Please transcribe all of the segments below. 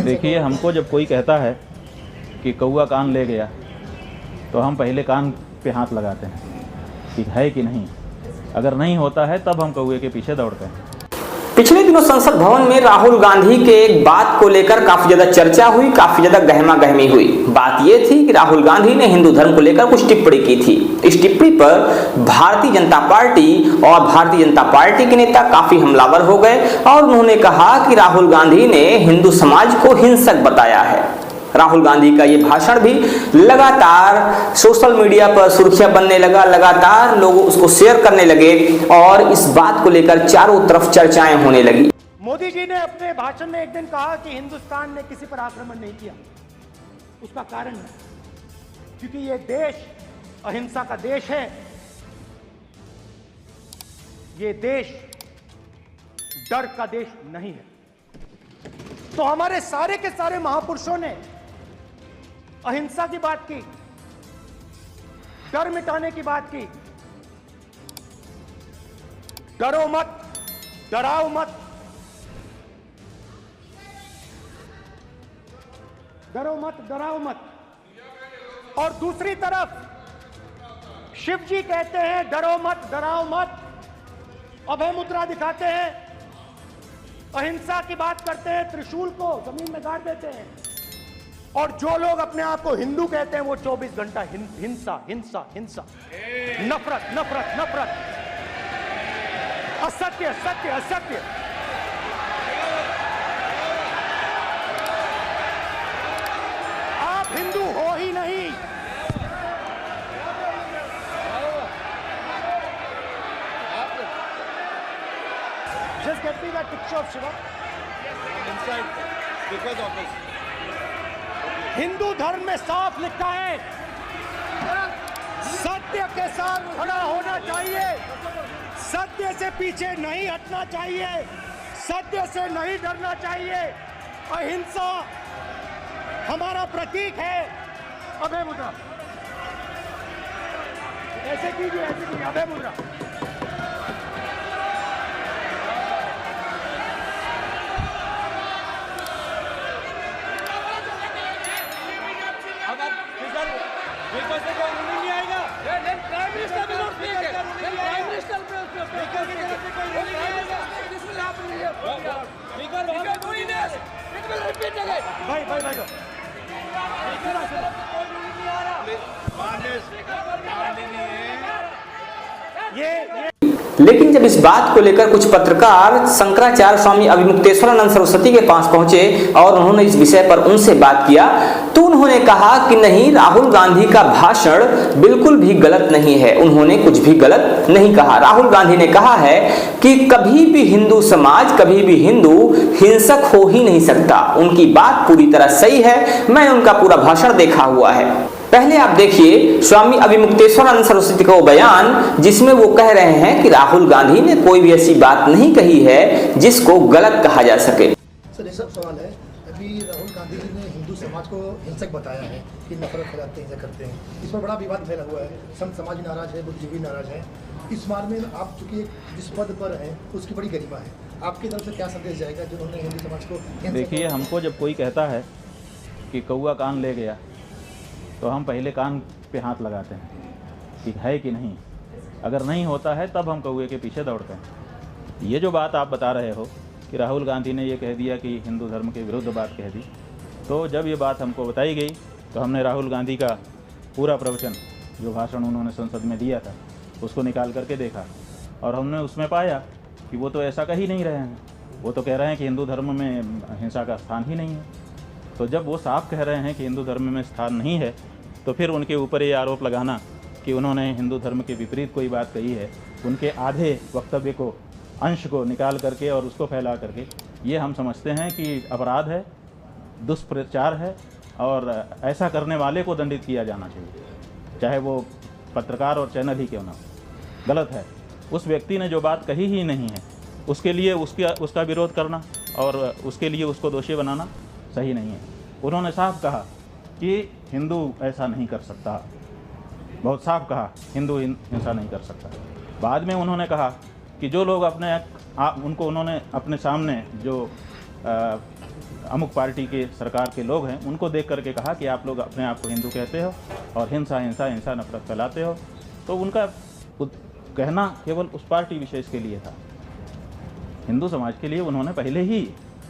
देखिए, हमको जब कोई कहता है कि कौआ कान ले गया तो हम पहले कान पे हाथ लगाते हैं कि है कि नहीं। अगर नहीं होता है तब हम कौए के पीछे दौड़ते हैं। पिछले दिनों संसद भवन में राहुल गांधी के एक बात को लेकर काफी ज्यादा चर्चा हुई, काफी ज्यादा गहमा गहमी हुई। बात यह थी कि राहुल गांधी ने हिंदू धर्म को लेकर कुछ टिप्पणी की थी। इस टिप्पणी पर भारतीय जनता पार्टी के नेता काफी हमलावर हो गए और उन्होंने कहा कि राहुल गांधी ने हिंदू समाज को हिंसक बताया है। राहुल गांधी का ये भाषण भी लगातार सोशल मीडिया पर सुर्खियां बनने लगा, लगातार लोग उसको शेयर करने लगे और इस बात को लेकर चारों तरफ चर्चाएं होने लगी। मोदी जी ने अपने भाषण में एक दिन कहा कि हिंदुस्तान ने किसी पर आक्रमण नहीं किया। उसका कारण है क्योंकि ये देश अहिंसा का देश है। ये देश डर का देश नहीं है। तो हमारे सारे के सारे महापुरुषों ने अहिंसा की बात की, डर मिटाने की बात की। डरो मत, डराओ मत, डरो मत, डराओ मत। और दूसरी तरफ शिव जी कहते हैं डरो मत, डराओ मत, अभय मुद्रा दिखाते हैं, अहिंसा की बात करते हैं, त्रिशूल को जमीन में गाड़ देते हैं। और जो लोग अपने आप को हिंदू कहते हैं वो 24 घंटा हिंसा हिंसा हिंसा, नफरत नफरत नफरत, असत्य सत्य असत्य। आप हिंदू हो ही नहीं। Just get me that picture of Shiva. Inside, because of this. Hindu धर्म में साफ लिखा है सत्य के साथ खड़ा होना चाहिए, सत्य से पीछे नहीं हटना चाहिए, सत्य से नहीं डरना चाहिए। अहिंसा हमारा प्रतीक है। अभय मुद्रा ऐसे कीजिए, अभय मुद्रा। लेकिन जब इस बात को लेकर कुछ पत्रकार शंकराचार्य स्वामी अभिमुक्तेश्वरानंद सरस्वती के पास पहुंचे और उन्होंने इस विषय पर उनसे बात किया तो उन्होंने कहा कि नहीं, राहुल गांधी का भाषण बिल्कुल भी गलत नहीं है, उन्होंने कुछ भी गलत नहीं कहा। राहुल गांधी ने कहा है कि कभी भी हिंदू समाज, कभी भी हिंदू हिंसक हो ही नहीं सकता। उनकी बात पूरी तरह सही है, मैंने उनका पूरा भाषण देखा हुआ है। पहले आप देखिए स्वामी अभिमुक्तेश्वरानंद सरस्वती का वो बयान जिसमें वो कह रहे हैं कि राहुल गांधी ने कोई भी ऐसी बात नहीं कही है जिसको गलत कहा जा सके। सर, ये सब सवाल है। अभी राहुल गांधी जी ने हिंदू समाज को हिंसक बताया है कि नफरत फैलाते हैं, करते हैं। इस पर बड़ा विवाद फैला हुआ है। संत समाज भी नाराज है, बुद्धिजीवी नाराज है। इस बार में आप चूंकि जिस पद पर हैं उसकी बड़ी गरिमा है, आपकी तरफ से क्या संदेश जाएगा जो उन्होंने हिंदू समाज को? देखिए, हमको जब कोई कहता है कि कौआ कान ले गया तो हम पहले कान पे हाथ लगाते हैं कि है कि नहीं। अगर नहीं होता है तब हम कौए के पीछे दौड़ते हैं। ये जो बात आप बता रहे हो कि राहुल गांधी ने ये कह दिया कि हिंदू धर्म के विरुद्ध बात कह दी, तो जब ये बात हमको बताई गई तो हमने राहुल गांधी का पूरा प्रवचन, जो भाषण उन्होंने संसद में दिया था, उसको निकाल करके देखा और हमने उसमें पाया कि वो तो ऐसा कह ही नहीं रहे हैं। वो तो कह रहे हैं कि हिंदू धर्म में हिंसा का स्थान ही नहीं है। तो जब वो साफ कह रहे हैं कि हिंदू धर्म में स्थान नहीं है तो फिर उनके ऊपर ये आरोप लगाना कि उन्होंने हिंदू धर्म के विपरीत कोई बात कही है, उनके आधे वक्तव्य को, अंश को निकाल करके और उसको फैला करके, ये हम समझते हैं कि अपराध है, दुष्प्रचार है और ऐसा करने वाले को दंडित किया जाना चाहिए, चाहे वो पत्रकार और चैनल ही क्यों ना हो। गलत है। उस व्यक्ति ने जो बात कही ही नहीं है उसके लिए उसका विरोध करना और उसके लिए उसको दोषी बनाना सही नहीं है। उन्होंने साफ कहा कि हिंदू ऐसा नहीं कर सकता, बहुत साफ कहा हिंदू हिंसा नहीं कर सकता। बाद में उन्होंने कहा कि जो लोग उन्होंने अपने सामने जो अमुक पार्टी के सरकार के लोग हैं, उनको देख करके कहा कि आप लोग अपने आप को हिंदू कहते हो और हिंसा हिंसा हिंसा नफरत फैलाते हो। तो उनका कहना केवल उस पार्टी विशेष के लिए था। हिंदू समाज के लिए उन्होंने पहले ही,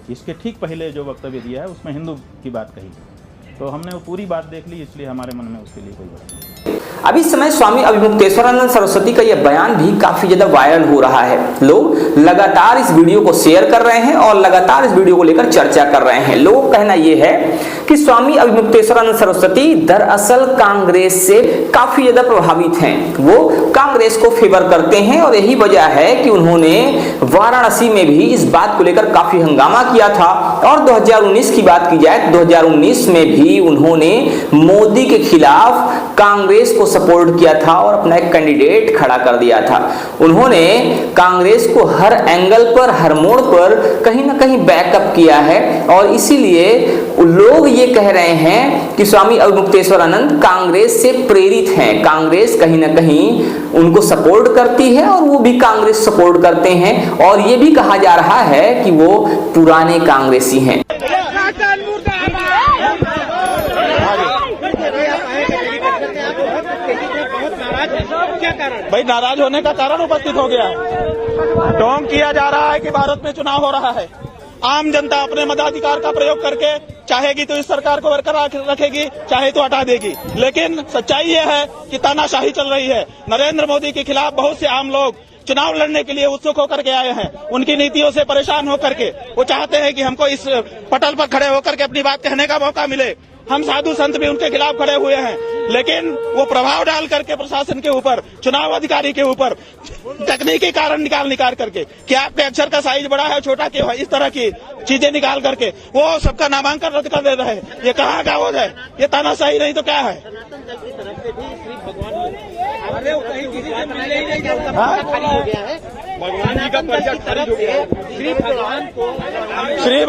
इसके ठीक पहले जो वक्तव्य दिया है उसमें हिंदू की बात कही। तो हमने वो पूरी बात देख ली, इसलिए हमारे मन में उसके लिए कोई बात नहीं। अब इस समय स्वामी अभिमुक्तेश्वरानंद सरस्वती का यह बयान भी काफी ज्यादा वायरल हो रहा है। लोग लगातार इस वीडियो को शेयर कर रहे हैं और लगातार इस वीडियो को लेकर चर्चा कर रहे हैं। लोगों का कहना यह है कि स्वामी अभिमुक्तेश्वरानंद सरस्वती दरअसल कांग्रेस से काफी ज्यादा प्रभावित हैं। वो कांग्रेस को फेवर करते हैं और यही वजह है कि उन्होंने वाराणसी में भी इस बात को लेकर काफी हंगामा किया था। और 2019 की बात की जाए तो 2019 में भी उन्होंने मोदी के खिलाफ कांग्रेस को सपोर्ट किया था और अपना एक कैंडिडेट खड़ा कर दिया था। उन्होंने कांग्रेस को हर एंगल पर, हर मोड़ पर कहीं ना कहीं बैकअप किया है और इसीलिए लोग ये कह रहे हैं कि स्वामी अभिमुक्तेश्वरानंद कांग्रेस से प्रेरित हैं। कांग्रेस कहीं ना कहीं उनको सपोर्ट करती है और वो भी कांग्रेस सपोर्ट करते हैं और ये भी कहा जा रहा है कि वो पुराने कांग्रेसी हैं। भाई नाराज होने का कारण उपस्थित हो गया है। ढोंग किया जा रहा है कि भारत में चुनाव हो रहा है। आम जनता अपने मताधिकार का प्रयोग करके चाहेगी तो इस सरकार को बरकरार रखेगी, चाहे तो हटा देगी। लेकिन सच्चाई यह है कि तानाशाही चल रही है। नरेंद्र मोदी के खिलाफ बहुत से आम लोग चुनाव लड़ने के लिए उत्सुक होकर के आए हैं। उनकी नीतियों से परेशान होकर के वो चाहते हैं कि हमको इस पटल पर खड़े होकर के अपनी बात कहने का मौका मिले। हम साधु संत भी उनके खिलाफ खड़े हुए हैं, लेकिन वो प्रभाव डाल करके प्रशासन के ऊपर, चुनाव अधिकारी के ऊपर तकनीकी कारण निकाल करके, क्या आपके अक्षर का साइज बड़ा है छोटा क्यों है, इस तरह की चीजें निकाल करके वो सबका नामांकन रद्द कर दे रहे हैं। ये कहाँ का वो है? ये तानाशाही नहीं तो क्या है? श्री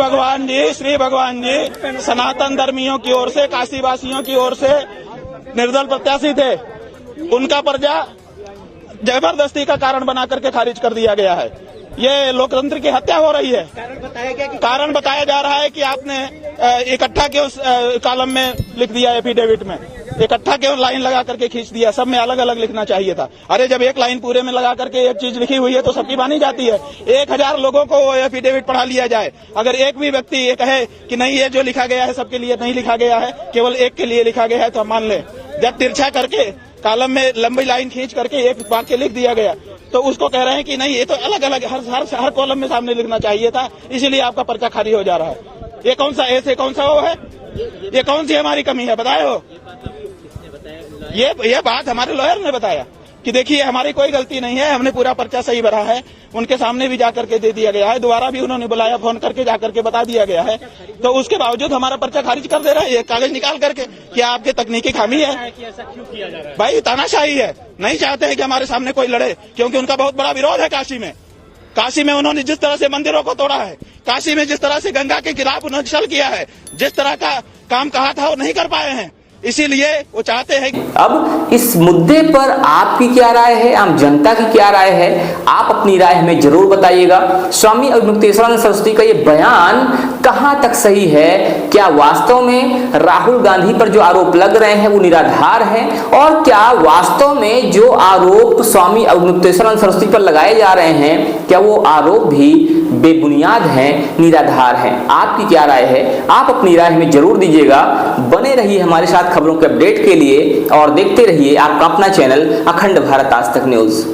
भगवान जी सनातन धर्मियों की ओर से, काशी वासियों की ओर से निर्दल प्रत्याशी थे। उनका पर्चा जबरदस्ती का कारण बना करके खारिज कर दिया गया है। ये लोकतंत्र की हत्या हो रही है। कारण बताया जा रहा है कि आपने इकट्ठा क्यों कॉलम में लिख दिया, एफिडेविट में इकट्ठा क्यों लाइन लगा करके खींच दिया, सब में अलग अलग लिखना चाहिए था। अरे जब एक लाइन पूरे में लगा करके एक चीज लिखी हुई है तो सबकी मानी जाती है। 1000 लोगों को वो एफिडेविट पढ़ा लिया जाए, अगर एक भी व्यक्ति ये कहे कि नहीं ये जो लिखा गया है सबके लिए नहीं लिखा गया है, केवल एक के लिए लिखा गया है, तो हम मान लें। जब तिरछा करके कॉलम में लंबी लाइन खींच करके एक वाक्य लिख दिया गया तो उसको कह रहे हैं कि नहीं ये तो अलग अलग हर कॉलम में सामने लिखना चाहिए था, इसीलिए आपका पर्चा खारिज हो जा रहा है। ये कौन सा ऐसे कौन सा वो है? ये कौन सी हमारी कमी है बताए हो? ये बात हमारे लॉयर ने बताया कि देखिए हमारी कोई गलती नहीं है, हमने पूरा पर्चा सही भरा है। उनके सामने भी जाकर के दे दिया गया है, दोबारा भी उन्होंने बुलाया, फोन करके जाकर के बता दिया गया है। तो उसके बावजूद हमारा पर्चा खारिज कर दे रहा है ये कागज निकाल करके। क्या आपके तकनीकी खामी है? भाई तानाशाही है। नहीं चाहते हैं कि हमारे सामने कोई लड़े, क्योंकि उनका बहुत बड़ा विरोध है काशी में। काशी में उन्होंने जिस तरह से मंदिरों को तोड़ा है, काशी में जिस तरह से गंगा के खिलाफ उन्होंने छल किया है, जिस तरह का काम कहा था वो नहीं कर पाए हैं, इसीलिए वो चाहते हैं। अब इस मुद्दे पर आपकी क्या राय है, आम जनता की क्या राय है, आप अपनी राय हमें जरूर बताइएगा। स्वामी अभिमुक्तेश्वरानंद सरस्वती का ये बयान कहां तक सही है? क्या वास्तव में राहुल गांधी पर जो आरोप लग रहे हैं वो निराधार हैं? और क्या वास्तव में जो आरोप स्वामी अभिमुक्तेश्वरानंद सरस्वती पर लगाए जा रहे हैं, क्या वो आरोप भी बेबुनियाद हैं, निराधार हैं? आपकी क्या राय है? आप अपनी राय हमें जरूर दीजिएगा। बने रहिए हमारे साथ खबरों के अपडेट के लिए और देखते रहिए आपका अपना चैनल अखंड भारत आज तक न्यूज।